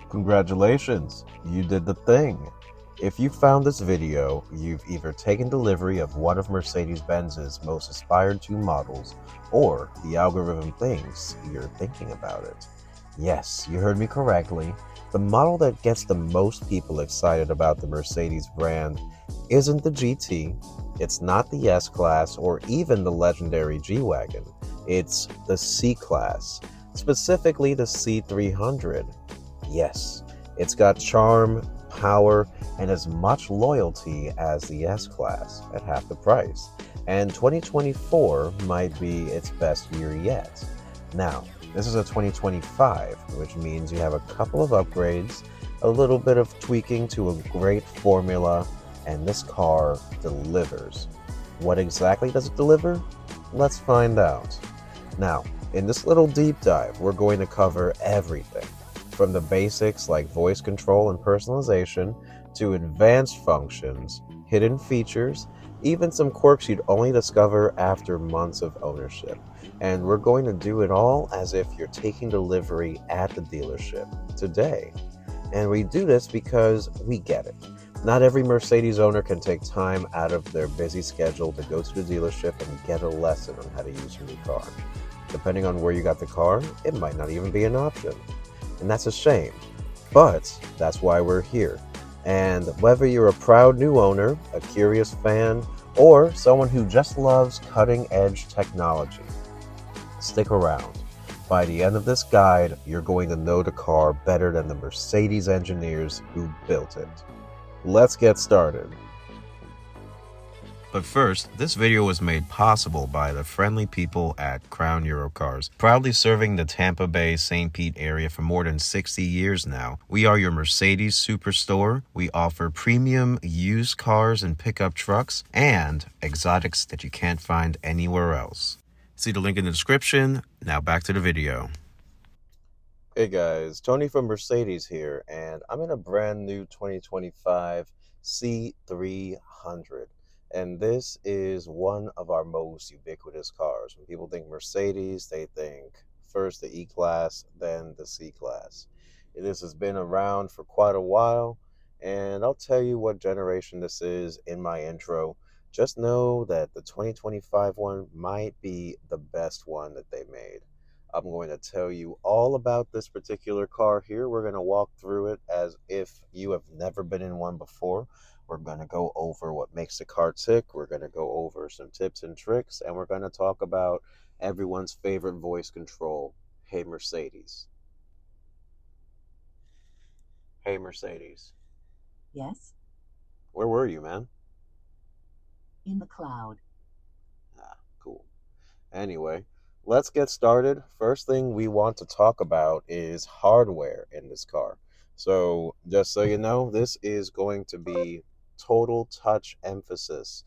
Congratulations, you did the thing. If you found this video, you've either taken delivery of one of Mercedes-Benz's most aspired to models, or the algorithm thinks you're thinking about it. Yes, you heard me correctly. The model that gets the most people excited about the Mercedes brand isn't the GT, it's not the S-Class, or even the legendary G-Wagon. It's the C-Class, specifically the C300. Yes, it's got charm, power, and as much loyalty as the S-Class at half the price. And 2024 might be its best year yet. Now, this is a 2025, which means you have a couple of upgrades, a little bit of tweaking to a great formula, and this car delivers. What exactly does it deliver? Let's find out. Now, in this little deep dive, we're going to cover everything, from the basics like voice control and personalization, to advanced functions, hidden features, even some quirks you'd only discover after months of ownership. And we're going to do it all as if you're taking delivery at the dealership today. And we do this because we get it. Not every Mercedes owner can take time out of their busy schedule to go to the dealership and get a lesson on how to use your new car. Depending on where you got the car, it might not even be an option. And that's a shame, but that's why we're here. And whether you're a proud new owner, a curious fan, or someone who just loves cutting-edge technology, stick around. By the end of this guide, you're going to know the car better than the Mercedes engineers who built it. Let's get started. But first, this video was made possible by the friendly people at Crown Eurocars, proudly serving the Tampa Bay, St. Pete area for more than 60 years now. We are your Mercedes superstore. We offer premium used cars and pickup trucks and exotics that you can't find anywhere else. See the link in the description. Now back to the video. Hey guys, Tony from Mercedes here, and I'm in a brand new 2025 C300. And this is one of our most ubiquitous cars. When people think Mercedes, they think first the E-Class, then the C-Class. This has been around for quite a while, and I'll tell you what generation this is in my intro. Just know that the 2025 one might be the best one that they made. I'm going to tell you all about this particular car here. We're going to walk through it as if you have never been in one before. We're going to go over what makes the car tick. We're going to go over some tips and tricks. And we're going to talk about everyone's favorite voice control. Hey, Mercedes. Hey, Mercedes. Yes? Where were you, man? In the cloud. Ah, cool. Anyway, let's get started. First thing we want to talk about is hardware in this car. So just so you know, this is going to be total touch emphasis.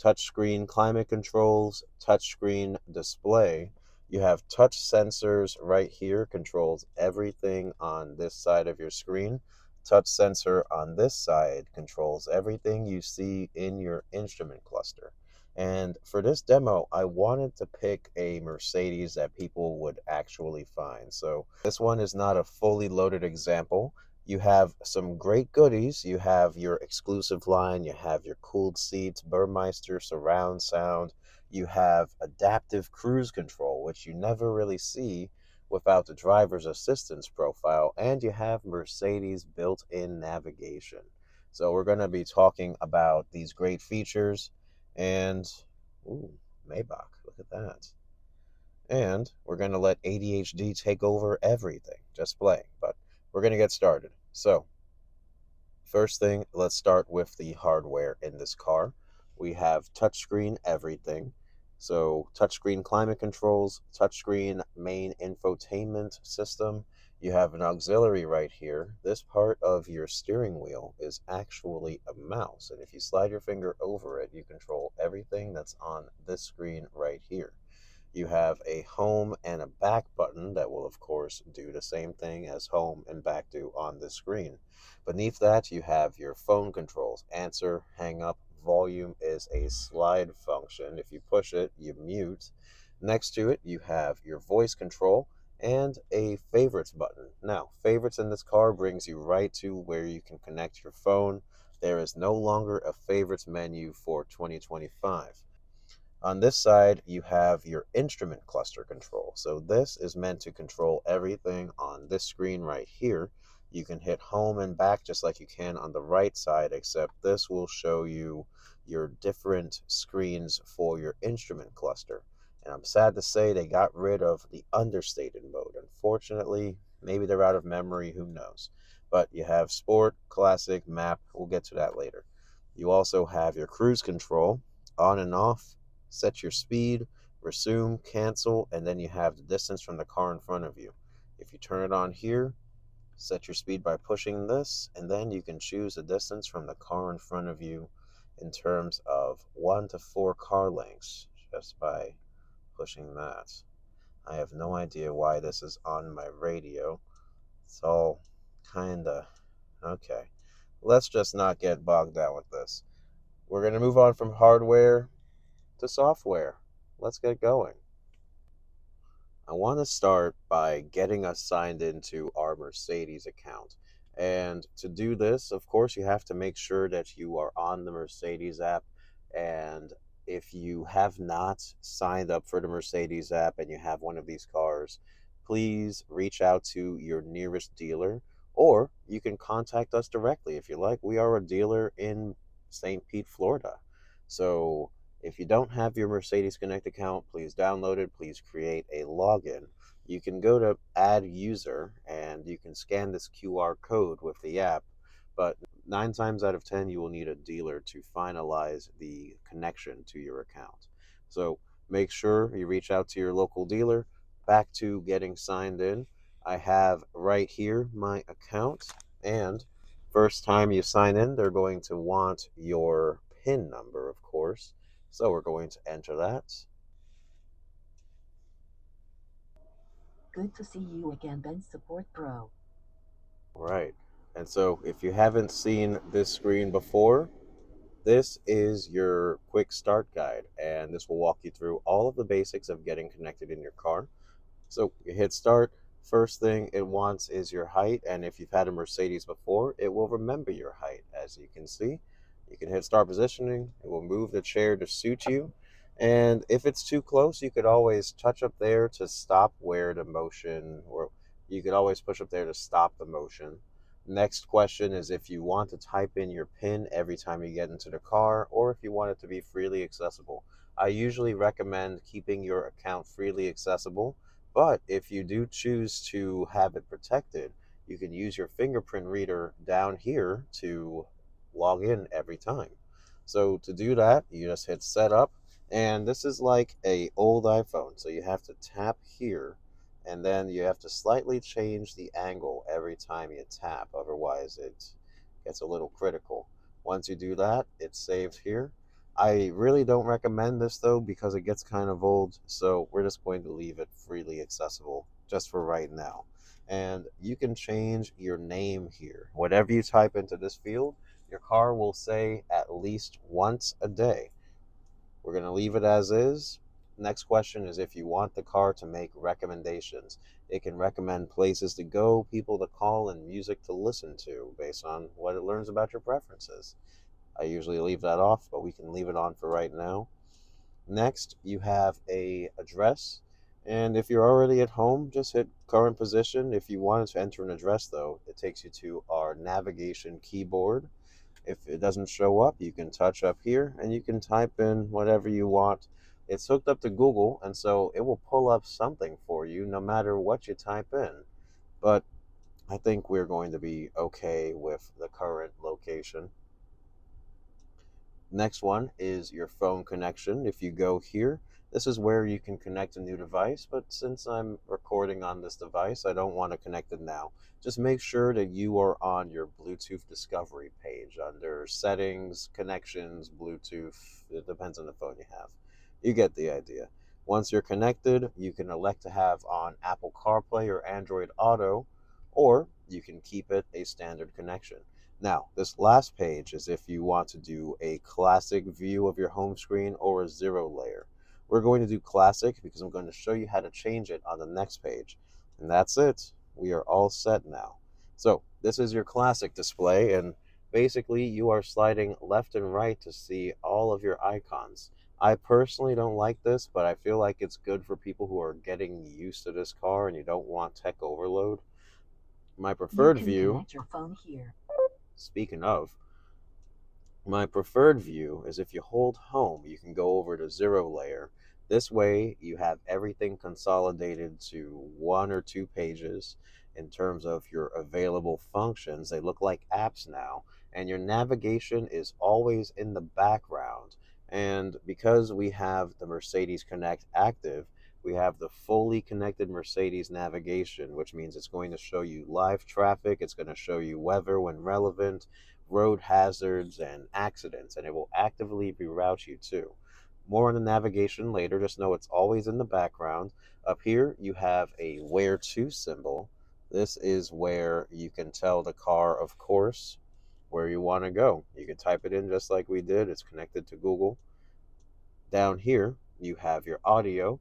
Touchscreen climate controls, touchscreen display. You have touch sensors right here, controls everything on this side of your screen. Touch sensor on this side controls everything you see in your instrument cluster. And for this demo, I wanted to pick a Mercedes that people would actually find. So this one is not a fully loaded example. You have some great goodies. You have your exclusive line, you have your cooled seats, Burmeister surround sound, you have adaptive cruise control, which you never really see without the driver's assistance profile, and you have Mercedes built-in navigation. So we're going to be talking about these great features, and ooh, Maybach, look at that. And we're going to let ADHD take over everything, just playing, but we're going to get started. So, first thing, let's start with the hardware in this car. We have touchscreen everything. So, touchscreen climate controls, touchscreen main infotainment system. You have an auxiliary right here. This part of your steering wheel is actually a mouse. And if you slide your finger over it, you control everything that's on this screen right here. You have a home and a back button that will, of course, do the same thing as home and back do on the screen. Beneath that, you have your phone controls. Answer, hang up, volume is a slide function. If you push it, you mute. Next to it, you have your voice control. and a favorites button. Now, favorites in this car brings you right to where you can connect your phone. There is no longer a favorites menu for 2025. On this side, you have your instrument cluster control. So this is meant to control everything on this screen right here. You can hit home and back just like you can on the right side, except this will show you your different screens for your instrument cluster. And I'm sad to say they got rid of the understated mode. Unfortunately, maybe they're out of memory, who knows. But you have sport, classic, map, we'll get to that later. You also have your cruise control, on and off, set your speed, resume, cancel, and then you have the distance from the car in front of you. If you turn it on here, set your speed by pushing this, and then you can choose the distance from the car in front of you in terms of 1 to 4 car lengths just by pushing that. I have no idea why this is on my radio. It's all kinda okay. Let's just not get bogged down with this. We're going to move on from hardware to software. Let's get going. I want to start by getting us signed into our Mercedes account. And to do this, of course, you have to make sure that you are on the Mercedes app. And if you have not signed up for the Mercedes app and you have one of these cars, please reach out to your nearest dealer, or you can contact us directly if you like. We are a dealer in St. Pete, Florida. So if you don't have your Mercedes Connect account, please download it. Please create a login. You can go to add user and you can scan this QR code with the app, but 9 times out of 10, you will need a dealer to finalize the connection to your account. So make sure you reach out to your local dealer. Back to getting signed in. I have right here my account, and first time you sign in, they're going to want your PIN number, of course. So we're going to enter that. Good to see you again, Ben Support Pro. Right. And so if you haven't seen this screen before, this is your quick start guide, and this will walk you through all of the basics of getting connected in your car. So you hit start. First thing it wants is your height, and if you've had a Mercedes before, it will remember your height. As you can see, you can hit start positioning. It will move the chair to suit you, and if it's too close, you could always touch up there to stop where the motion, or you could always push up there to stop the motion. Next question is if you want to type in your PIN every time you get into the car, or if you want it to be freely accessible. I usually recommend keeping your account freely accessible, but if you do choose to have it protected, you can use your fingerprint reader down here to log in every time. So to do that, you just hit setup, and this is like a old iPhone. So you have to tap here, and then you have to slightly change the angle every time you tap. Otherwise, it gets a little critical. Once you do that, it's saved here. I really don't recommend this though because it gets kind of old, so we're just going to leave it freely accessible just for right now. And you can change your name here. Whatever you type into this field, your car will say at least once a day. We're going to leave it as is. Next question is if you want the car to make recommendations. It can recommend places to go, people to call, and music to listen to based on what it learns about your preferences. I usually leave that off, but we can leave it on for right now. Next, you have a address, and if you're already at home, just hit current position. If you wanted to enter an address, though, it takes you to our navigation keyboard. If it doesn't show up, you can touch up here, and you can type in whatever you want. It's hooked up to Google, and so it will pull up something for you no matter what you type in. But I think we're going to be okay with the current location. Next one is your phone connection. If you go here, this is where you can connect a new device, but since I'm recording on this device, I don't want to connect it now. Just make sure that you are on your Bluetooth discovery page under settings, connections, Bluetooth. It depends on the phone you have. You get the idea. Once you're connected, you can elect to have on Apple CarPlay or Android Auto, or you can keep it a standard connection. Now, this last page is if you want to do a classic view of your home screen or a zero layer. We're going to do classic because I'm going to show you how to change it on the next page. And that's it. We are all set now. So this is your classic display, and basically you are sliding left and right to see all of your icons. I personally don't like this, but I feel like it's good for people who are getting used to this car and you don't want tech overload. My preferred view, connect your phone here. speaking of, my preferred view is if you hold home, you can go over to zero layer. This way, you have everything consolidated to one or two pages in terms of your available functions. They look like apps now, and your navigation is always in the background. And because we have the Mercedes Connect active, we have the fully connected Mercedes navigation, which means it's going to show you live traffic, it's going to show you weather when relevant, road hazards, and accidents, and it will actively reroute you too. More on the navigation later, just know it's always in the background. Up here, you have a where to symbol. This is where you can tell the car, of course, where you want to go. You can type it in just like we did, it's connected to Google. Down here, you have your audio,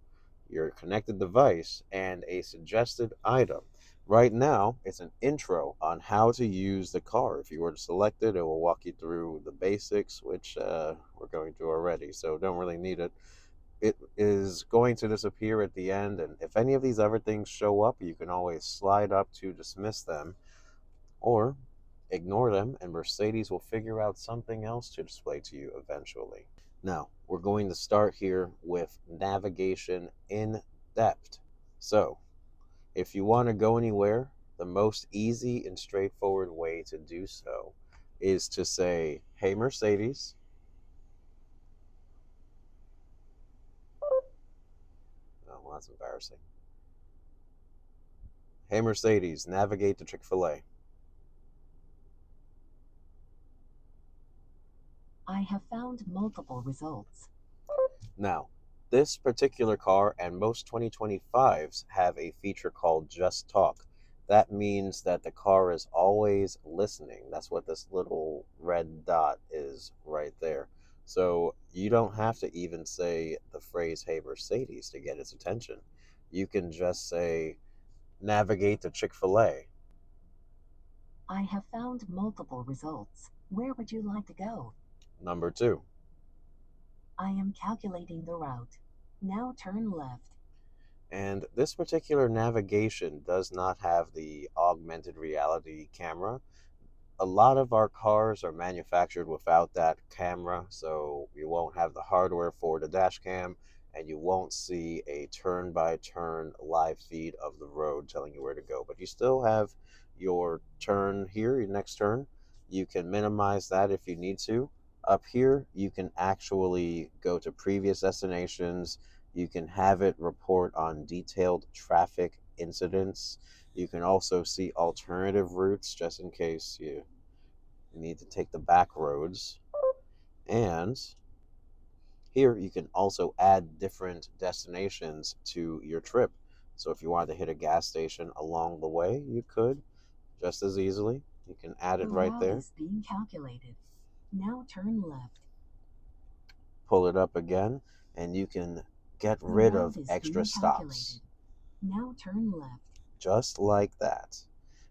your connected device, and a suggested item. Right now, it's an intro on how to use the car. If you were to select it, it will walk you through the basics, which we're going through already, so don't really need it. It is going to disappear at the end, and if any of these other things show up, you can always slide up to dismiss them, or ignore them, and Mercedes will figure out something else to display to you eventually. Now, we're going to start here with navigation in depth. So, if you want to go anywhere, the most easy and straightforward way to do so is to say, "Hey Mercedes." Oh, well, that's embarrassing. "Hey Mercedes, navigate to Chick-fil-A." I have found multiple results. Now, this particular car and most 2025s have a feature called Just Talk. That means that the car is always listening. That's what this little red dot is right there. So you don't have to even say the phrase, "Hey Mercedes," to get its attention. You can just say, "Navigate to Chick-fil-A." I have found multiple results. Where would you like to go? Number two. I am calculating the route. Now turn left. And this particular navigation does not have the augmented reality camera. A lot of our cars are manufactured without that camera, so you won't have the hardware for the dash cam, and you won't see a turn by turn live feed of the road telling you where to go. But you still have your turn here, your next turn. You can minimize that if you need to. Up here, you can actually go to previous destinations. You can have it report on detailed traffic incidents. You can also see alternative routes just in case you need to take the back roads. And here you can also add different destinations to your trip. So if you wanted to hit a gas station along the way, you could just as easily. You can add it right there. The route is being calculated. Now turn left. Pull it up again, and you can get rid of extra stops. Now turn left. Just like that.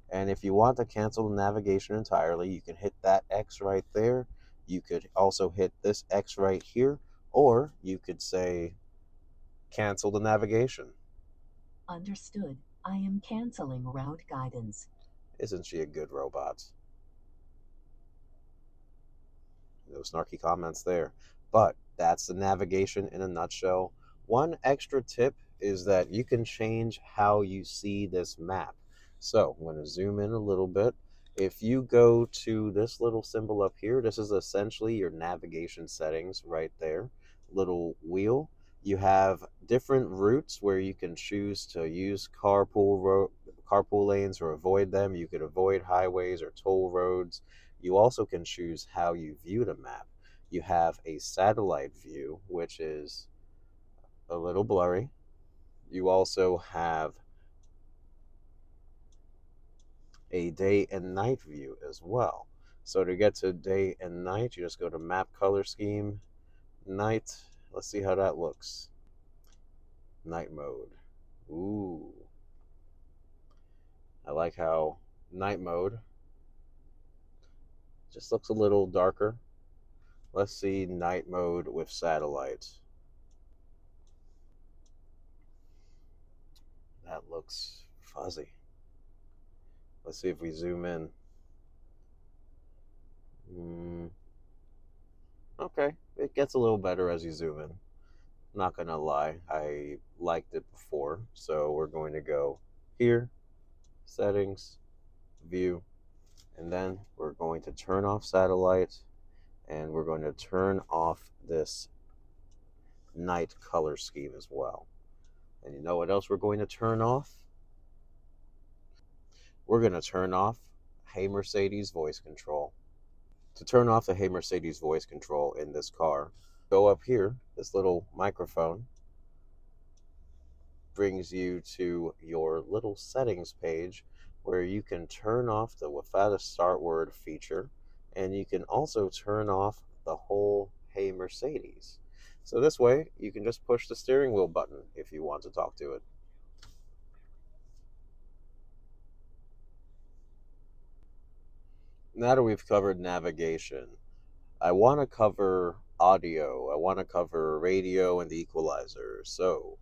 And if you want to cancel the navigation entirely, you can hit that X right there. You could also hit this X right here, or you could say, "Cancel the navigation." Understood. I am canceling route guidance. Isn't she a good robot? No snarky comments there. But that's the navigation in a nutshell. One extra tip is that you can change how you see this map. So I'm going to zoom in a little bit. If you go to this little symbol up here, this is essentially your navigation settings right there. Little wheel. You have different routes where you can choose to use carpool lanes or avoid them. You could avoid highways or toll roads. You also can choose how you view the map. You have a satellite view, which is a little blurry. You also have a day and night view as well. So to get to day and night, you just go to map color scheme, night. Let's see how that looks. Night mode. Ooh. like how night mode just looks a little darker. Let's see night mode with satellite. That looks fuzzy. Let's see if we zoom in. Okay, it gets a little better as you zoom in. Not gonna lie, I liked it before, so we're going to go here, settings, view, and then we're going to turn off satellite, and we're going to turn off this night color scheme as well. And you know what else we're going to turn off? We're going to turn off Hey Mercedes voice control. To turn off the Hey Mercedes voice control in this car, go up here, this little microphone brings you to your little settings page where you can turn off the without a start word feature, and you can also turn off the whole Hey Mercedes. So this way you can just push the steering wheel button if you want to talk to it. Now that we've covered navigation, I want to cover audio. I want to cover radio and the equalizer. So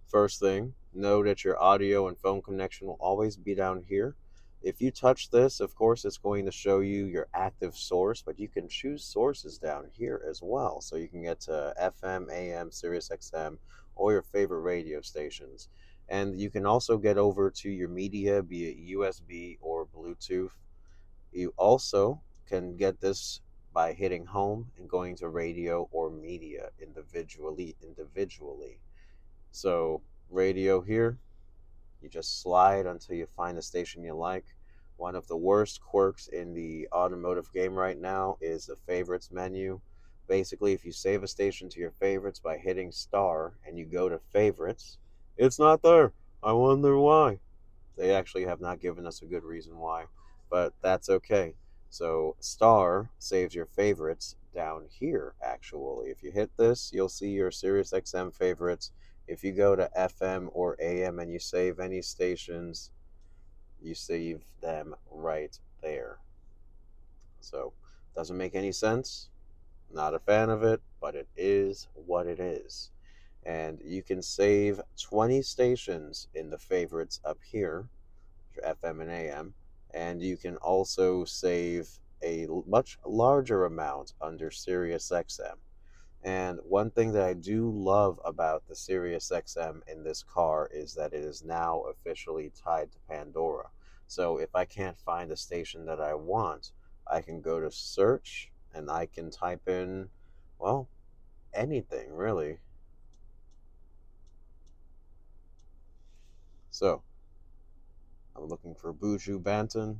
first thing, know that your audio and phone connection will always be down here. If you touch this, of course, it's going to show you your active source, but you can choose sources down here as well. So you can get to FM, AM, Sirius XM, or your favorite radio stations. And you can also get over to your media, be it USB or Bluetooth. You also can get this by hitting home and going to radio or media individually. So radio here, you just slide until you find a station you like. One of the worst quirks in the automotive game right now is the favorites menu. Basically, if you save a station to your favorites by hitting star and you go to favorites, it's not there. I wonder why. They actually have not given us a good reason why, but that's okay. So star saves your favorites down here, actually. If you hit this, you'll see your Sirius XM favorites. If you go to FM or AM and you save any stations, you save them right there. So, doesn't make any sense. Not a fan of it, but it is what it is. And you can save 20 stations in the favorites up here, for FM and AM. And you can also save a much larger amount under Sirius XM. And one thing that I do love about the Sirius XM in this car is that it is now officially tied to Pandora. So if I can't find a station that I want, I can go to search and I can type in, well, anything really. So I'm looking for Buju Banton.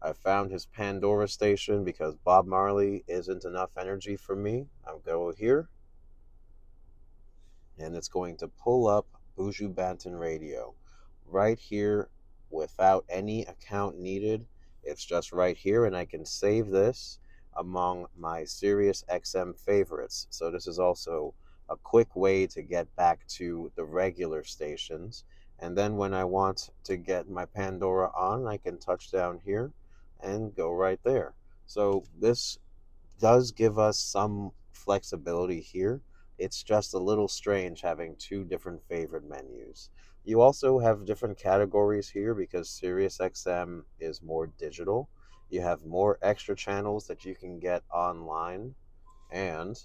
I found his Pandora station because Bob Marley isn't enough energy for me. I'll go here, and it's going to pull up Buju Banton Radio right here without any account needed. It's just right here, and I can save this among my Sirius XM favorites. So this is also a quick way to get back to the regular stations. And then when I want to get my Pandora on, I can touch down here and go right there. So this does give us some flexibility here. It's just a little strange having two different favorite menus. You also have different categories here because Sirius XM is more digital. You have more extra channels that you can get online, and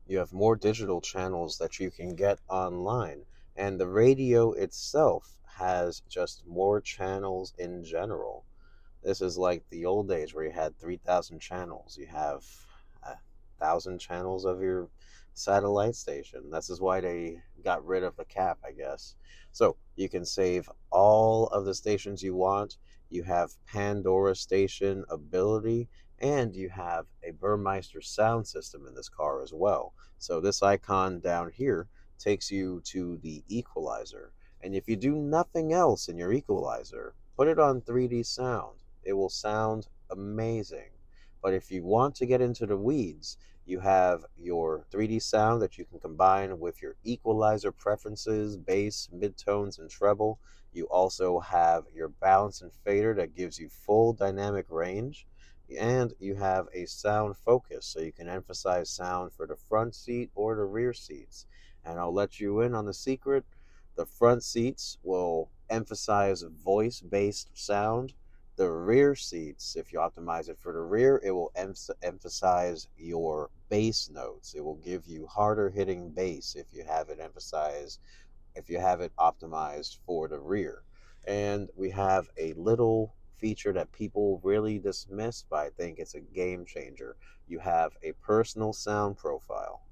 you have more digital channels that you can get online. And the radio itself has just more channels in general. This is like the old days where you had 3,000 channels. You have 1,000 channels of your satellite station. This is why they got rid of the cap, I guess. So you can save all of the stations you want. You have Pandora station ability, and you have a Burmeister sound system in this car as well. So this icon down here takes you to the equalizer. And if you do nothing else in your equalizer, put it on 3D sound. It will sound amazing. But if you want to get into the weeds, You have your 3D sound that you can combine with your equalizer preferences, bass, midtones, and treble. You also have your balance and fader that gives you full dynamic range. And you have a sound focus, so you can emphasize sound for the front seat or the rear seats. And I'll let you in on the secret. The front seats will emphasize voice based sound. The rear seats, if you optimize it for the rear, it will emphasize your bass notes. It will give you harder hitting bass if you have it emphasized, if you have it optimized for the rear. And we have a little feature that people really dismiss, but I think it's a game changer. You have a personal sound profile.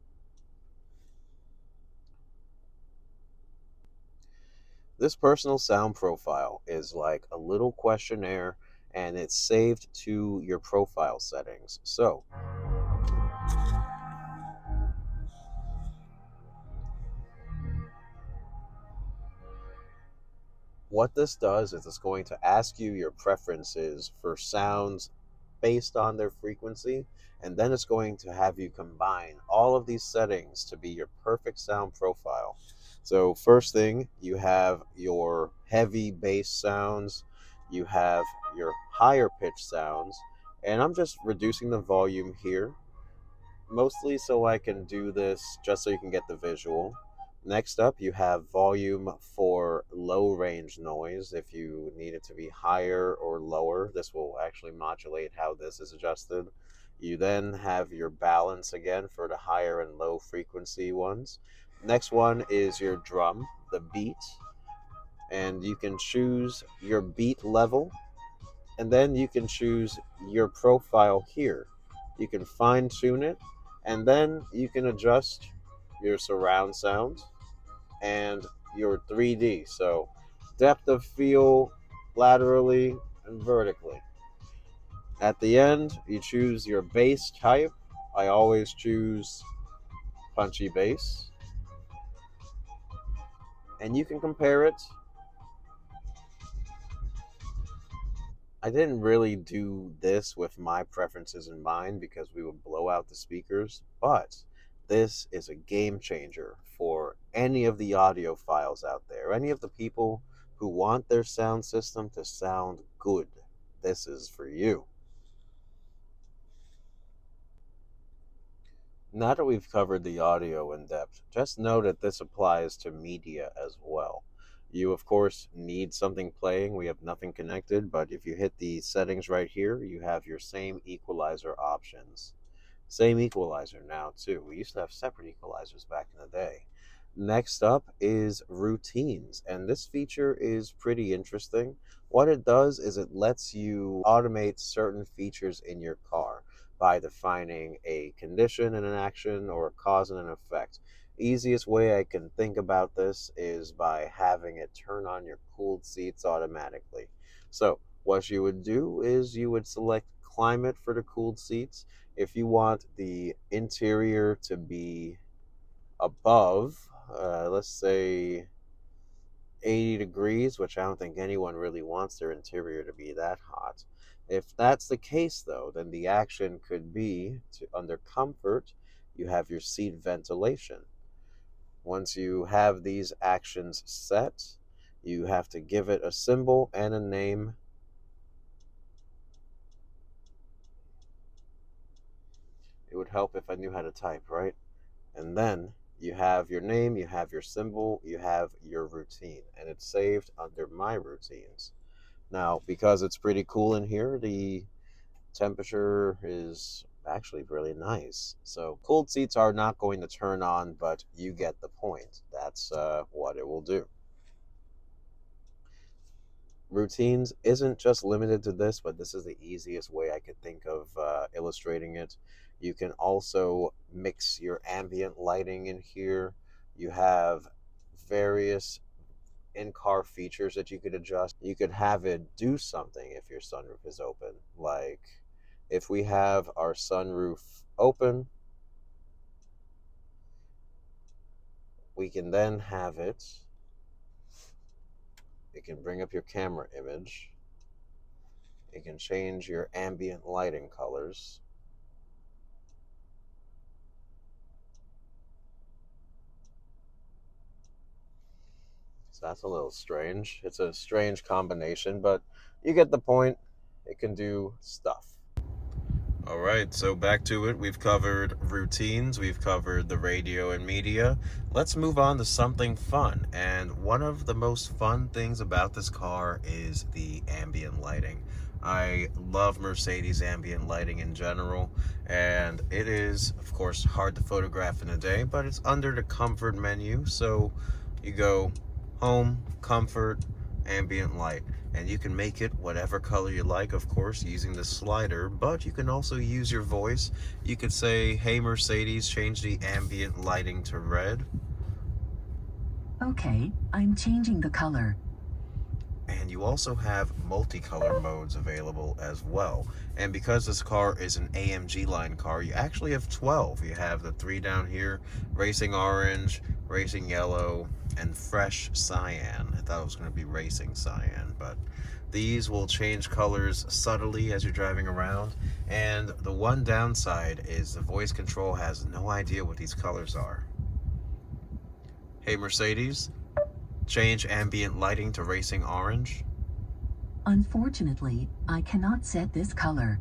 This personal sound profile is like a little questionnaire, and it's saved to your profile settings. So what this does is it's going to ask you your preferences for sounds based on their frequency, and then it's going to have you combine all of these settings to be your perfect sound profile. So first thing, you have your heavy bass sounds, you have your higher pitch sounds, and I'm just reducing the volume here mostly so I can do this just so you can get the visual. Next up, you have volume for low range noise. If you need it to be higher or lower, this will actually modulate how this is adjusted. You then have your balance again for the higher and low frequency ones. Next one is your drum, the beat, and you can choose your beat level, and then you can choose your profile here. You can fine tune it, and then you can adjust your surround sound and your 3D. So depth of field laterally and vertically. At the end, you choose your bass type. I always choose punchy bass, and you can compare it. I didn't really do this with my preferences in mind because we would blow out the speakers, but this is a game changer for any of the audiophiles out there, any of the people who want their sound system to sound good. This is for you. Now that we've covered the audio in depth, just know that this applies to media as well. You, of course, need something playing. We have nothing connected, but if you hit the settings right here, you have your same equalizer options. Same equalizer now, too. We used to have separate equalizers back in the day. Next up is routines, and this feature is pretty interesting. What it does is it lets you automate certain features in your car by defining a condition and an action or a cause and an effect. Easiest way I can think about this is by having it turn on your cooled seats automatically. So what you would do is you would select climate for the cooled seats. If you want the interior to be above, let's say 80 degrees, which I don't think anyone really wants their interior to be that hot. If that's the case, though, then the action could be to, under comfort, you have your seat ventilation. Once you have these actions set, you have to give it a symbol and a name. It would help if I knew how to type, right? And then you have your name, you have your symbol, you have your routine, and it's saved under My Routines. Now, because it's pretty cool in here, the temperature is actually really nice. So cooled seats are not going to turn on, but you get the point. That's what it will do. Routines isn't just limited to this, but this is the easiest way I could think of illustrating it. You can also mix your ambient lighting in here. You have various in-car features that you could adjust. You could have it do something if your sunroof is open. Like if we have our sunroof open, we can then have it can bring up your camera image. It can change your ambient lighting colors. So that's a little strange. It's a strange combination, but you get the point. It can do stuff. All right, so back to it. We've covered routines, we've covered the radio and media. Let's move on to something fun. And one of the most fun things about this car is the ambient lighting. I love Mercedes ambient lighting in general, and it is, of course, hard to photograph in a day, but it's under the comfort menu. So you go home, comfort, ambient light, and you can make it whatever color you like, of course, using the slider, but you can also use your voice. You could say, hey Mercedes, change the ambient lighting to red. Okay, I'm changing the color. And you also have multicolor modes available as well. And because this car is an AMG line car, you actually have 12. You have the 3 down here: racing orange, racing yellow, and fresh cyan. I thought it was going to be racing cyan, but these will change colors subtly as you're driving around. And the one downside is the voice control has no idea what these colors are. Hey Mercedes, change ambient lighting to racing orange. Unfortunately, I cannot set this color.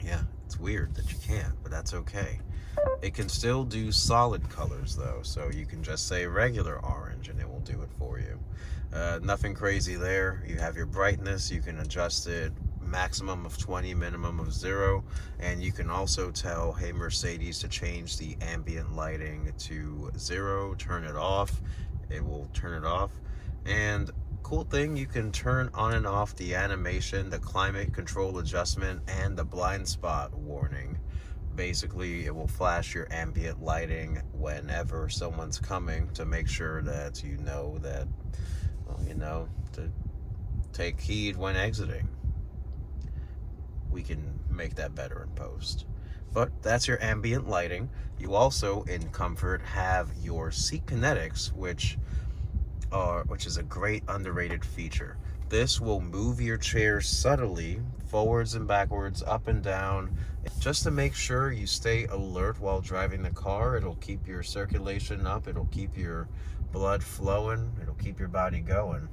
Yeah, it's weird that you can't, but that's okay. It can still do solid colors though, so you can just say regular orange and it will do it for you. Nothing crazy there. You have your brightness, you can adjust it maximum of 20, minimum of 0, and you can also tell, hey Mercedes, to change the ambient lighting to 0, turn it off. It will turn it off. And cool thing, you can turn on and off the animation, the climate control adjustment, and the blind spot warning. Basically, it will flash your ambient lighting whenever someone's coming to make sure that you know that, well, you know, to take heed when exiting. We can make that better in post. But that's your ambient lighting. You also, in comfort, have your seat kinetics, which is a great underrated feature. This will move your chair subtly, forwards and backwards, up and down, just to make sure you stay alert while driving the car. It'll keep your circulation up, it'll keep your blood flowing, it'll keep your body going.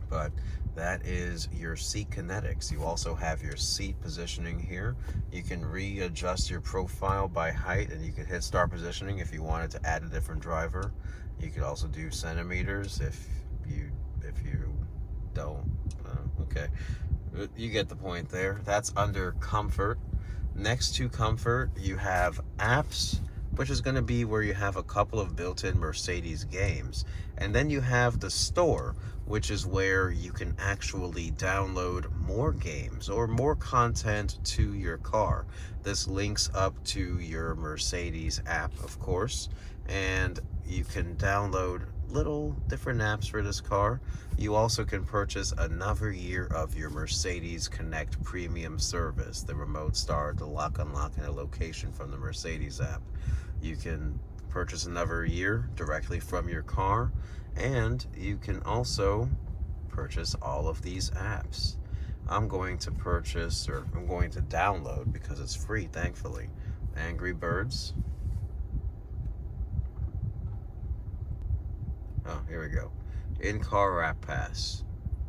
But that is your seat kinetics. You also have your seat positioning here. You can readjust your profile by height, and you can hit start positioning if you wanted to add a different driver. You could also do centimeters if you don't. Okay, you get the point there. That's under comfort. Next to comfort, you have apps, which is going to be where you have a couple of built-in Mercedes games. And then you have the store, which is where you can actually download more games or more content to your car. This links up to your Mercedes app, of course, and you can download little different apps for this car. You also can purchase another year of your Mercedes Connect premium service, the remote start, the lock unlock, and a location from the Mercedes app. You can purchase another year directly from your car, and you can also purchase all of these apps. I'm going to purchase, or I'm going to download, because it's free, thankfully, Angry Birds. Oh, here we go. In-car app pass.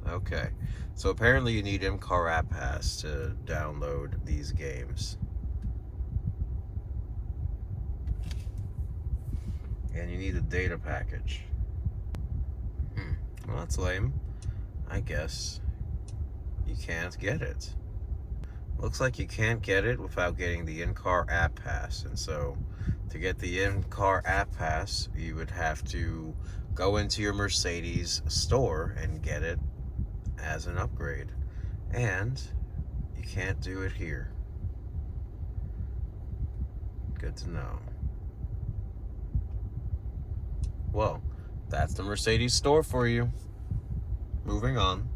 Okay, so apparently you need in-car app pass to download these games. And you need a data package. Well, that's lame. I guess you can't get it. Looks like you can't get it without getting the in-car app pass. And so to get the in-car app pass, you would have to go into your Mercedes store and get it as an upgrade. And you can't do it here. Good to know. Well, that's the Mercedes store for you. Moving on.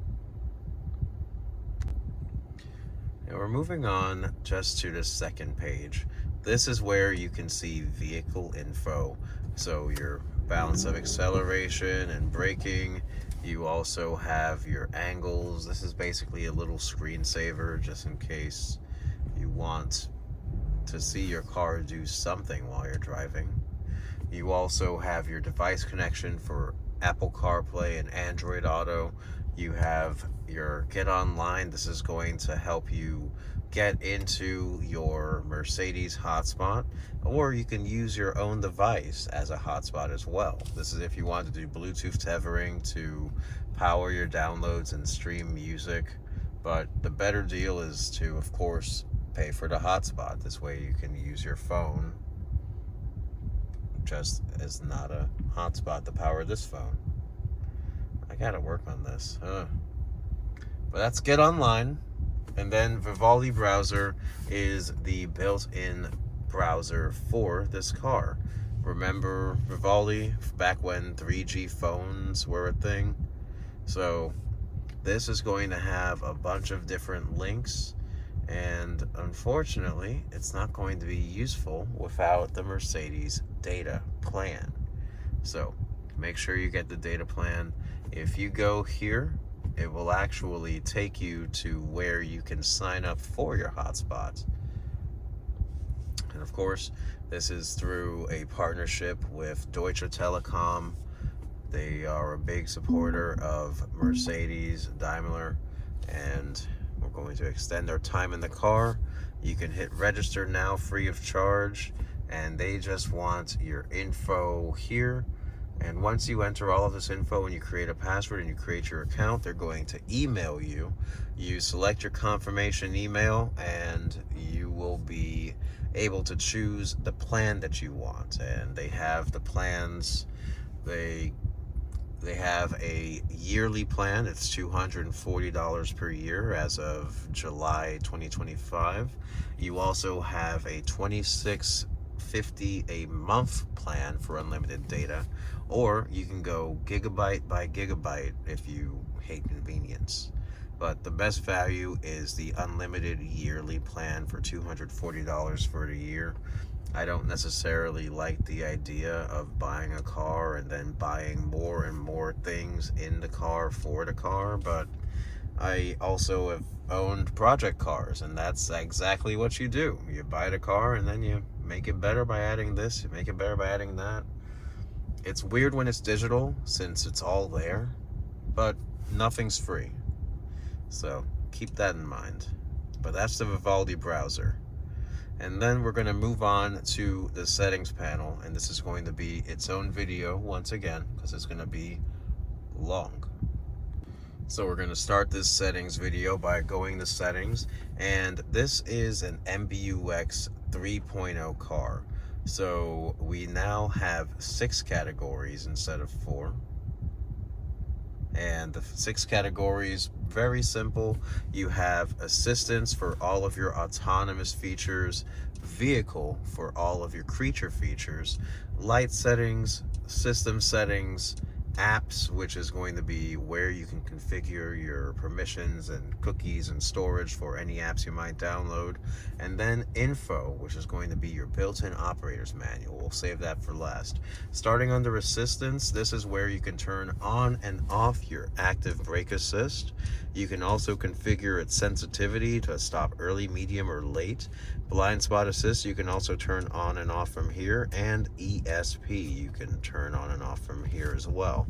And we're moving on just to the second page. This is where you can see vehicle info. So your balance of acceleration and braking. You also have your angles. This is basically a little screensaver just in case you want to see your car do something while you're driving. You also have your device connection for Apple CarPlay and Android Auto. You have your Get Online. This is going to help you get into your Mercedes hotspot, or you can use your own device as a hotspot as well. This is if you want to do Bluetooth tethering to power your downloads and stream music. But the better deal is to, of course, pay for the hotspot. This way you can use your phone just as not a hotspot to power this phone. I gotta work on this. But that's Get Online. And then Vivaldi Browser is the built-in browser for this car. Remember Vivaldi back when 3G phones were a thing? So this is going to have a bunch of different links, and unfortunately it's not going to be useful without the Mercedes data plan. So make sure you get the data plan. If you go here, it will actually take you to where you can sign up for your hotspot. And of course, this is through a partnership with Deutsche Telekom. They are a big supporter of Mercedes, Daimler, and we're going to extend our time in the car. You can hit register now free of charge, and they just want your info here. And once you enter all of this info and you create a password and you create your account, they're going to email you. You select your confirmation email and you will be able to choose the plan that you want. And they have the plans. They have a yearly plan. It's $240 per year as of July 2025. You also have a $26.50 a month plan for unlimited data, or you can go gigabyte by gigabyte if you hate convenience. But the best value is the unlimited yearly plan for $240 for the year. I don't necessarily like the idea of buying a car and then buying more and more things in the car for the car, but I also have owned project cars, and that's exactly what you do. You buy the car and then you make it better by adding this, you make it better by adding that. It's weird when it's digital since it's all there, but nothing's free. So keep that in mind. But that's the Vivaldi browser. And then we're going to move on to the settings panel, and this is going to be its own video once again because it's going to be long. So we're going to start this settings video by going to settings, and this is an MBUX 3.0 car. So we now have 6 categories instead of 4. And the 6 categories, very simple. You have assistance for all of your autonomous features, vehicle for all of your creature features, light settings, system settings, apps, which is going to be where you can configure your permissions and cookies and storage for any apps you might download, and then info, which is going to be your built-in operator's manual. We'll save that for last. Starting under assistance, this is where you can turn on and off your active brake assist. You can also configure its sensitivity to stop early, medium, or late. Blind spot assist you can also turn on and off from here, and ESP you can turn on and off from here as well.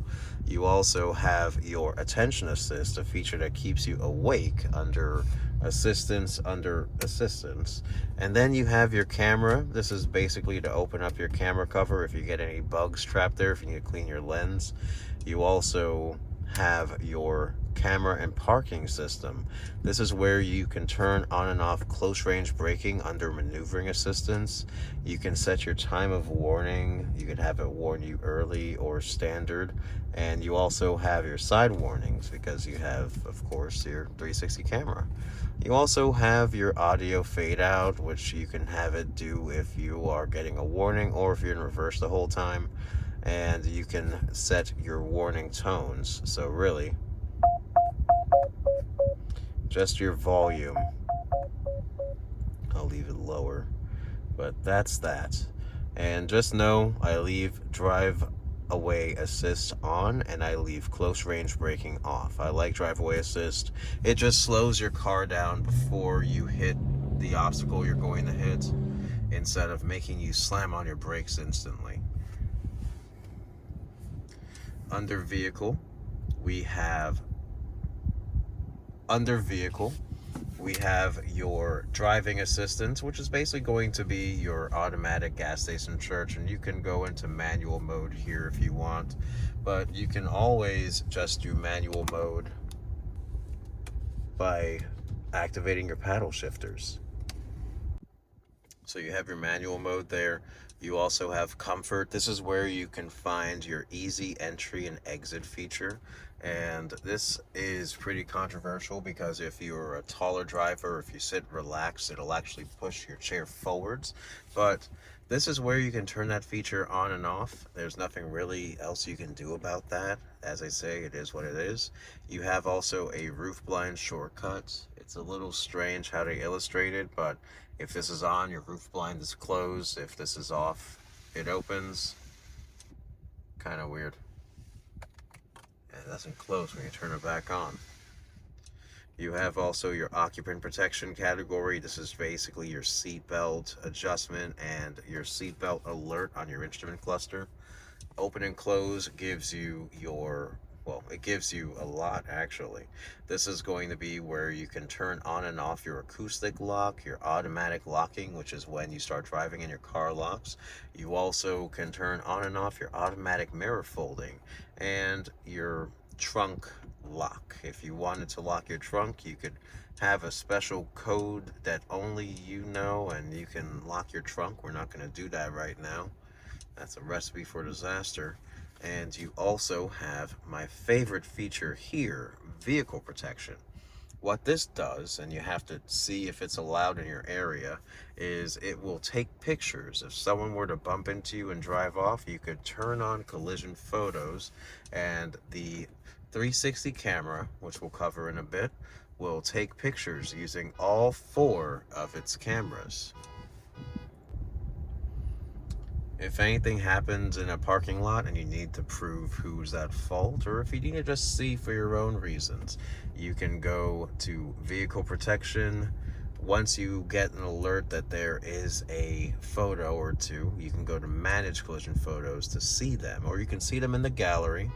You also have your attention assist, a feature that keeps you awake under assistance, and then you have your camera. This is basically to open up your camera cover if you get any bugs trapped there, if you need to clean your lens. You also have your camera and parking system. This is where you can turn on and off close range braking under maneuvering assistance. You can set your time of warning. You can have it warn you early or standard. And you also have your side warnings because you have, of course, your 360 camera. You also have your audio fade out, which you can have it do if you are getting a warning or if you're in reverse the whole time. And you can set your warning tones. So really, just your volume. I'll leave it lower, but that's that. And just know I leave drive away assist on and I leave close range braking off. I like drive away assist. It just slows your car down before you hit the obstacle you're going to hit, instead of making you slam on your brakes instantly. Under vehicle, we have your driving assistant, which is basically going to be your automatic gas station search, and you can go into manual mode here if you want, but you can always just do manual mode by activating your paddle shifters. So you have your manual mode there. You also have comfort. This is where you can find your easy entry and exit feature. And this is pretty controversial because if you're a taller driver, if you sit relaxed, it'll actually push your chair forwards. But this is where you can turn that feature on and off. There's nothing really else you can do about that. As I say, it is what it is. You have also a roof blind shortcut. It's a little strange how they illustrate it, but if this is on, your roof blind is closed. If this is off, it opens. Kind of weird. It doesn't close when you turn it back on. You have also your occupant protection category. This is basically your seatbelt adjustment and your seatbelt alert on your instrument cluster. Open and close gives you your, well, it gives you a lot actually. This is going to be where you can turn on and off your acoustic lock, your automatic locking, which is when you start driving and your car locks. You also can turn on and off your automatic mirror folding and your trunk lock. If you wanted to lock your trunk, you could have a special code that only you know and you can lock your trunk. We're not going to do that right now. That's a recipe for disaster. And you also have my favorite feature here, vehicle protection. What this does, and you have to see if it's allowed in your area, is it will take pictures. If someone were to bump into you and drive off, you could turn on collision photos, and the 360 camera, which we'll cover in a bit, will take pictures using all 4 of its cameras. If anything happens in a parking lot and you need to prove who's at fault, or if you need to just see for your own reasons, you can go to vehicle protection. Once you get an alert that there is a photo or two, you can go to manage collision photos to see them, or you can see them in the gallery.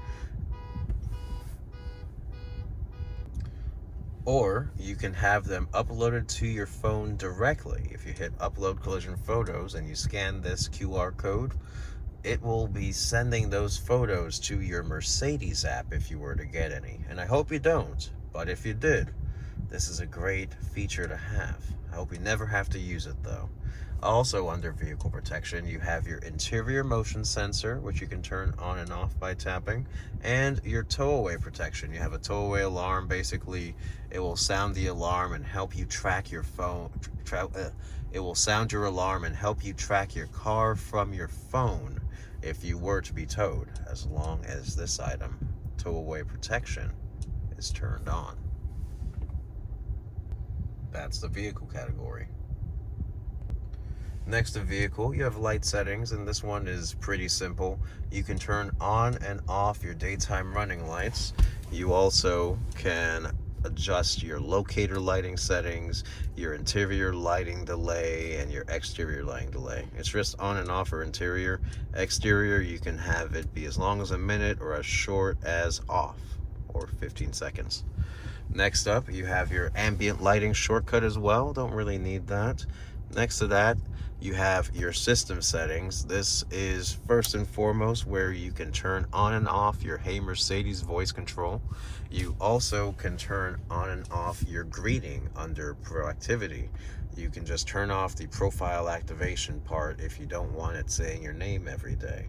Or you can have them uploaded to your phone directly. If you hit upload collision photos and you scan this QR code, it will be sending those photos to your Mercedes app if you were to get any. And I hope you don't, but if you did, this is a great feature to have. I hope you never have to use it though. Also under vehicle protection, you have your interior motion sensor, which you can turn on and off by tapping, and your towaway protection. You have a towaway alarm. Basically, it will sound the alarm and help you track your phone. It will sound your alarm and help you track your car from your phone if you were to be towed, as long as this item, towaway protection, is turned on. That's the vehicle category. Next to vehicle, you have light settings, and this one is pretty simple. You can turn on and off your daytime running lights. You also can adjust your locator lighting settings, your interior lighting delay, and your exterior lighting delay. It's just on and off for interior. Exterior, you can have it be as long as a minute or as short as off, or 15 seconds. Next up, you have your ambient lighting shortcut as well. Don't really need that. Next to that, you have your system settings. This is first and foremost where you can turn on and off your Hey Mercedes voice control. You also can turn on and off your greeting under proactivity. You can just turn off the profile activation part if you don't want it saying your name every day.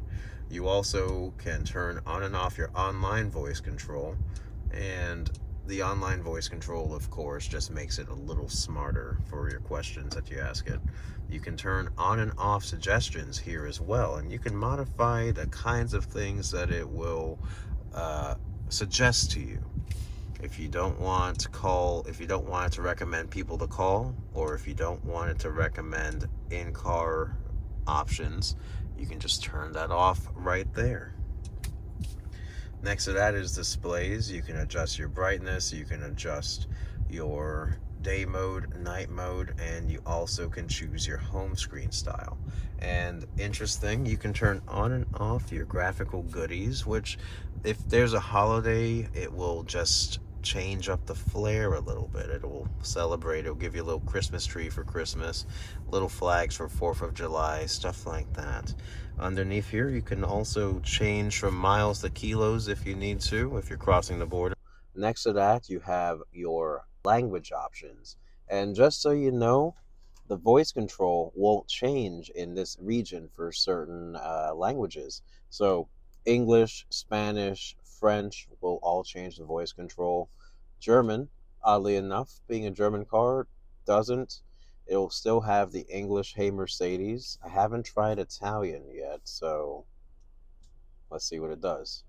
You also can turn on and off your online voice control, and the online voice control, of course, just makes it a little smarter for your questions that you ask it. You can turn on and off suggestions here as well, and you can modify the kinds of things that it will suggest to you. If you don't want it to recommend people to call, or if you don't want it to recommend in-car options, you can just turn that off right there. Next to that is displays. You can adjust your brightness, you can adjust your day mode, night mode, and you also can choose your home screen style. And interesting, you can turn on and off your graphical goodies, which if there's a holiday, it will just change up the flair a little bit. It will celebrate, it'll give you a little Christmas tree for Christmas, little flags for 4th of July, stuff like that. Underneath here, you can also change from miles to kilos if you need to, if you're crossing the border. Next to that, you have your language options. And just so you know, the voice control won't change in this region for certain languages. So, English, Spanish, French will all change the voice control. German, oddly enough, being a German car, doesn't. It'll still have the English Hey Mercedes. I haven't tried Italian yet, so let's see what it does.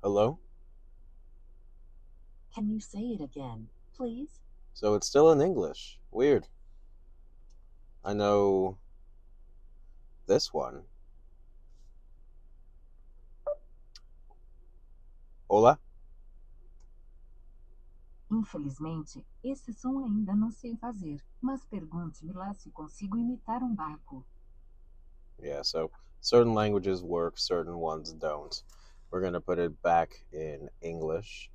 Hello? Can you say it again, please? So it's still in English. Weird. I know this one. Hola? Infelizmente, esse som ainda não sei fazer, mas pergunte-me lá se consigo imitar barco. Yeah, so certain languages work, certain ones don't. We're going to put it back in English.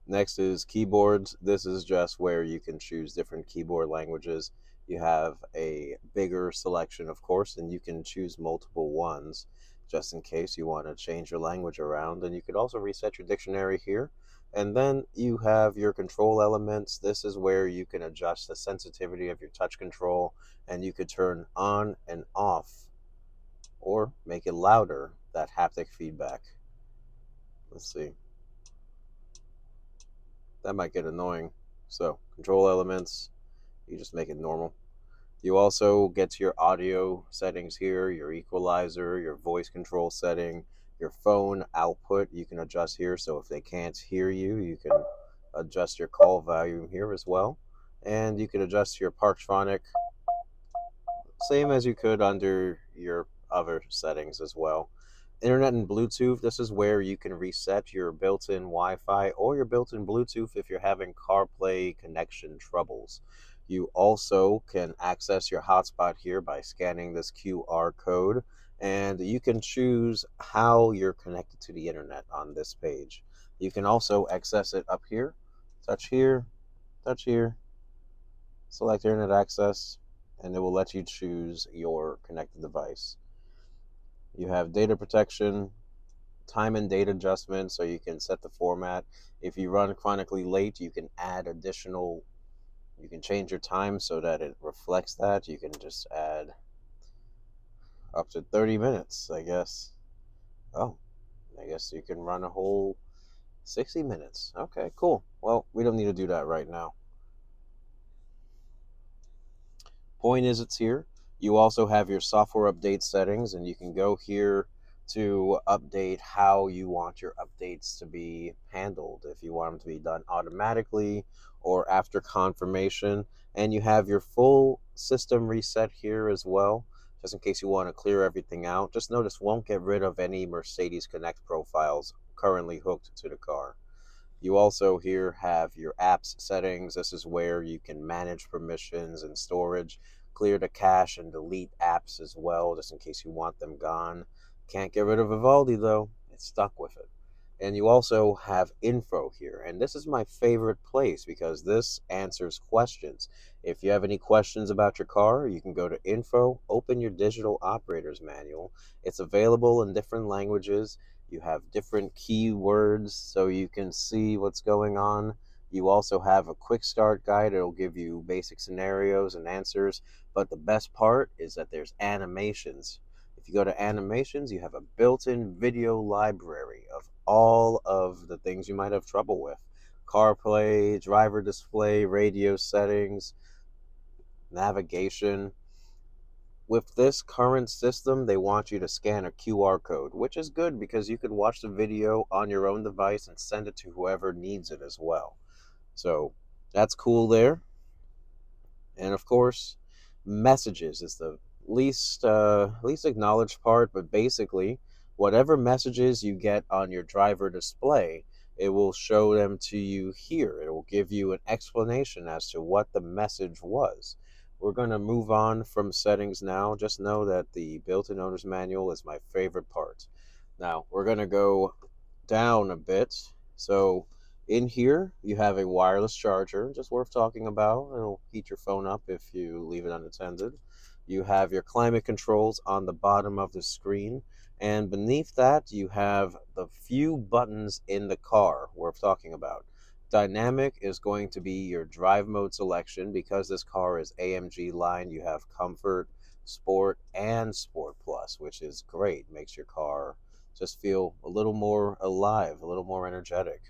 Next is keyboards. This is just where you can choose different keyboard languages. You have a bigger selection, of course, and you can choose multiple ones just in case you want to change your language around. And you could also reset your dictionary here. And then you have your control elements. This is where you can adjust the sensitivity of your touch control, and you could turn on and off or make it louder, that haptic feedback. Let's see. That might get annoying. So, control elements, you just make it normal. You also get to your audio settings here, your equalizer, your voice control setting, your phone output you can adjust here. So if they can't hear you, you can adjust your call volume here as well. And you can adjust your Parktronic, same as you could under your other settings as well. Internet and Bluetooth, this is where you can reset your built-in Wi-Fi or your built-in Bluetooth if you're having CarPlay connection troubles. You also can access your hotspot here by scanning this QR code, and you can choose how you're connected to the internet on this page. You can also access it up here, touch here, select internet access, and it will let you choose your connected device. You have data protection, time and date adjustment, so you can set the format. If you run chronically late, you can add additional, you can change your time so that it reflects that. You can just add up to 30 minutes, I guess. Oh, I guess you can run a whole 60 minutes. Okay, cool. Well, we don't need to do that right now. Point is, it's here. You also have your software update settings, and you can go here to update how you want your updates to be handled, if you want them to be done automatically or after confirmation. And you have your full system reset here as well, just in case you want to clear everything out. Just notice won't get rid of any Mercedes Connect profiles currently hooked to the car. You also here have your apps settings. This is where you can manage permissions and storage, clear the cache and delete apps as well, just in case you want them gone. Can't get rid of Vivaldi though, it's stuck with it. And you also have info here, and this is my favorite place because this answers questions. If you have any questions about your car, you can go to info, open your digital operator's manual. It's available in different languages. You have different keywords so you can see what's going on. You also have a quick start guide. It'll give you basic scenarios and answers. But the best part is that there's animations. If you go to animations, you have a built-in video library of all of the things you might have trouble with. CarPlay, driver display, radio settings, navigation. With this current system, they want you to scan a QR code, which is good because you could watch the video on your own device and send it to whoever needs it as well. So that's cool there. And of course, messages is the least acknowledged part, but basically, whatever messages you get on your driver display, it will show them to you here. It will give you an explanation as to what the message was. We're going to move on from settings now. Just know that the built-in owner's manual is my favorite part. Now, we're going to go down a bit. So in here, you have a wireless charger, just worth talking about. It'll heat your phone up if you leave it unattended. You have your climate controls on the bottom of the screen. And beneath that, you have the few buttons in the car worth talking about. Dynamic is going to be your drive mode selection. Because this car is AMG line, you have Comfort, Sport, and Sport Plus, which is great. Makes your car just feel a little more alive, a little more energetic.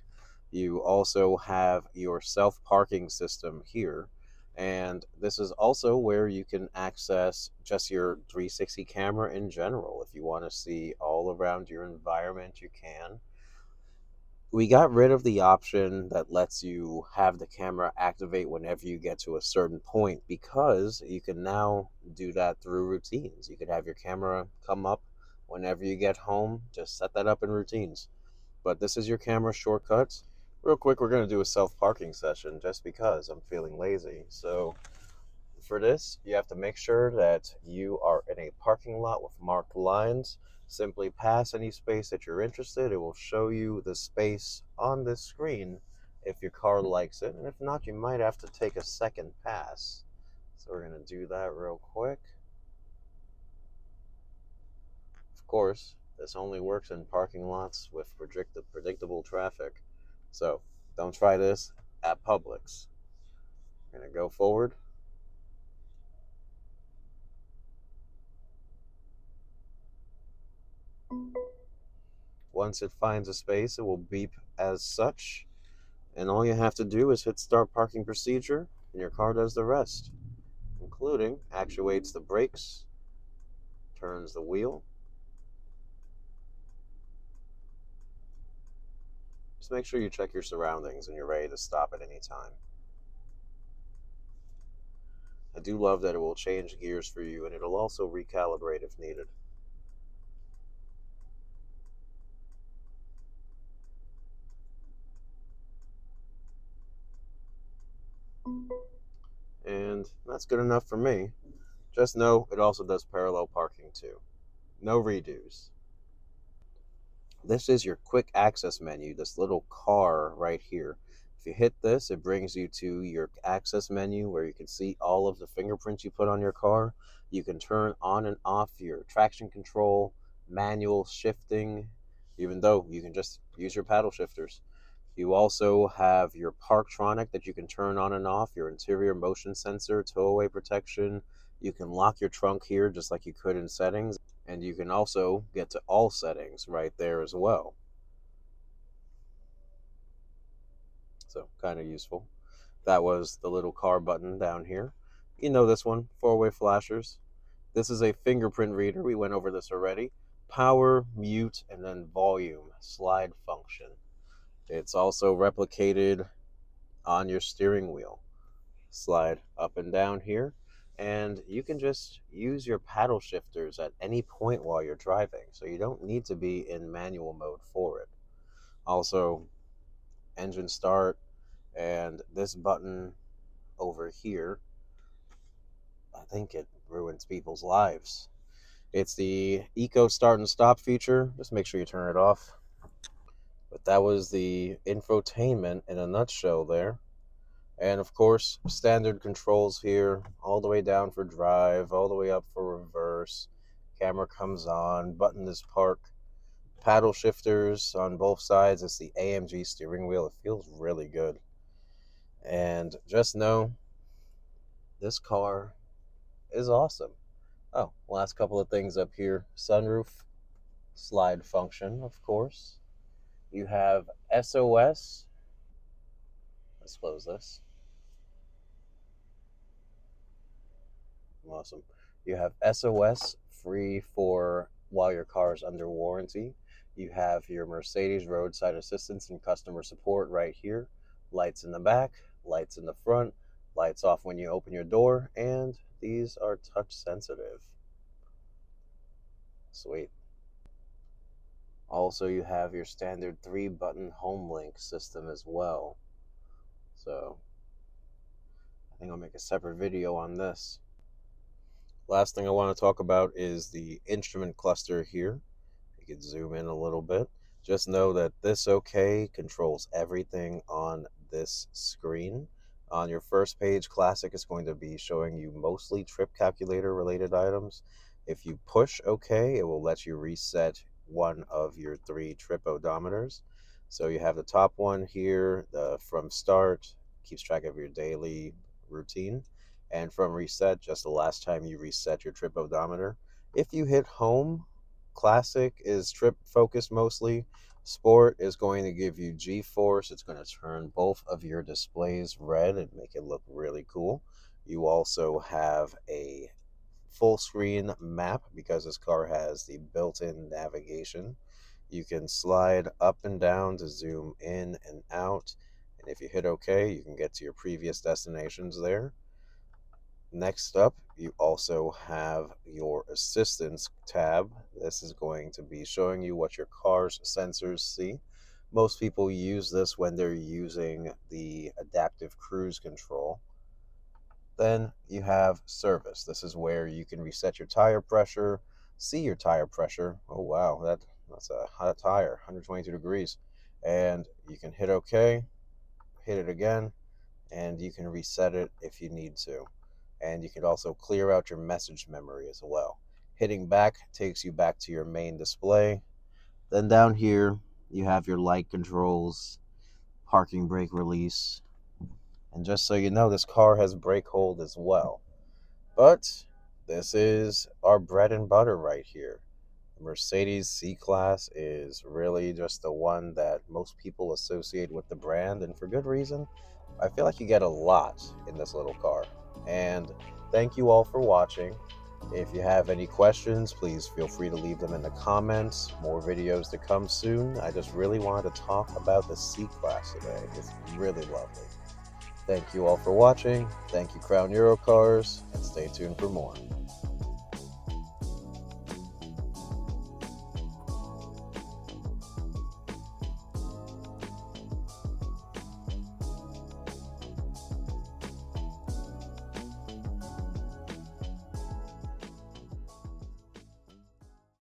You also have your self-parking system here, and this is also where you can access just your 360 camera in general. If you want to see all around your environment, you can. We got rid of the option that lets you have the camera activate whenever you get to a certain point, because you can now do that through routines. You could have your camera come up whenever you get home. Just set that up in routines. But this is your camera shortcuts. Real quick, we're going to do a self-parking session just because I'm feeling lazy. So for this, you have to make sure that you are in a parking lot with marked lines. Simply pass any space that you're interested. It will show you the space on this screen if your car likes it. And if not, you might have to take a second pass. So we're going to do that real quick. Of course, this only works in parking lots with predictable traffic. So don't try this at Publix. I'm going to go forward. Once it finds a space, it will beep as such. And all you have to do is hit start parking procedure, and your car does the rest, including actuates the brakes, turns the wheel. Just make sure you check your surroundings and you're ready to stop at any time. I do love that it will change gears for you, and it'll also recalibrate if needed. And that's good enough for me. Just know it also does parallel parking too. No redos. This is your quick access menu, this little car right here. If you hit this, it brings you to your access menu where you can see all of the fingerprints you put on your car. You can turn on and off your traction control, manual shifting, even though you can just use your paddle shifters. You also have your Parktronic that you can turn on and off, your interior motion sensor, tow-away protection. You can lock your trunk here just like you could in settings. And you can also get to all settings right there as well. So kind of useful. That was the little car button down here. You know this one, four-way flashers. This is a fingerprint reader. We went over this already. Power, mute, and then volume slide function. It's also replicated on your steering wheel. Slide up and down here. And you can just use your paddle shifters at any point while you're driving, so you don't need to be in manual mode for it. Also, engine start, and this button over here, I think it ruins people's lives. It's the Eco Start and Stop feature. Just make sure you turn it off. But that was the infotainment in a nutshell there. And of course, standard controls here, all the way down for drive, all the way up for reverse. Camera comes on, button is park. Paddle shifters on both sides. It's the AMG steering wheel. It feels really good. And just know, this car is awesome. Oh, last couple of things up here. Sunroof slide function, of course. You have SOS. Let's close this. Awesome. You have SOS free for while your car is under warranty. You have your Mercedes roadside assistance and customer support right here. Lights in the back, lights in the front, lights off when you open your door, and these are touch sensitive. Sweet. Also, you have your standard 3-button home link system as well. So, I think I'll make a separate video on this. Last thing I want to talk about is the instrument cluster here. You can zoom in a little bit. Just know that this OK controls everything on this screen. On your first page, Classic is going to be showing you mostly trip calculator related items. If you push OK, it will let you reset one of your 3 trip odometers. So you have the top one here, the from start, keeps track of your daily routine. And from reset, just the last time you reset your trip odometer. If you hit home, Classic is trip focused mostly. Sport is going to give you G-force. It's going to turn both of your displays red and make it look really cool. You also have a full screen map because this car has the built-in navigation. You can slide up and down to zoom in and out. And if you hit OK, you can get to your previous destinations there. Next up, you also have your assistance tab. This is going to be showing you what your car's sensors see. Most people use this when they're using the adaptive cruise control. Then you have service. This is where you can reset your tire pressure, see your tire pressure. Oh wow, that's a hot tire, 122 degrees. And you can hit OK, hit it again, and you can reset it if you need to. And you can also clear out your message memory as well. Hitting back takes you back to your main display. Then down here, you have your light controls, parking brake release. And just so you know, this car has brake hold as well. But this is our bread and butter right here. The Mercedes C-Class is really just the one that most people associate with the brand, and for good reason. I feel like you get a lot in this little car. And thank you all for watching. If you have any questions, please feel free to leave them in the comments. More videos to come soon. I just really wanted to talk about the C-Class today. It's really lovely. Thank you all for watching. Thank you, Crown Eurocars, and stay tuned for more.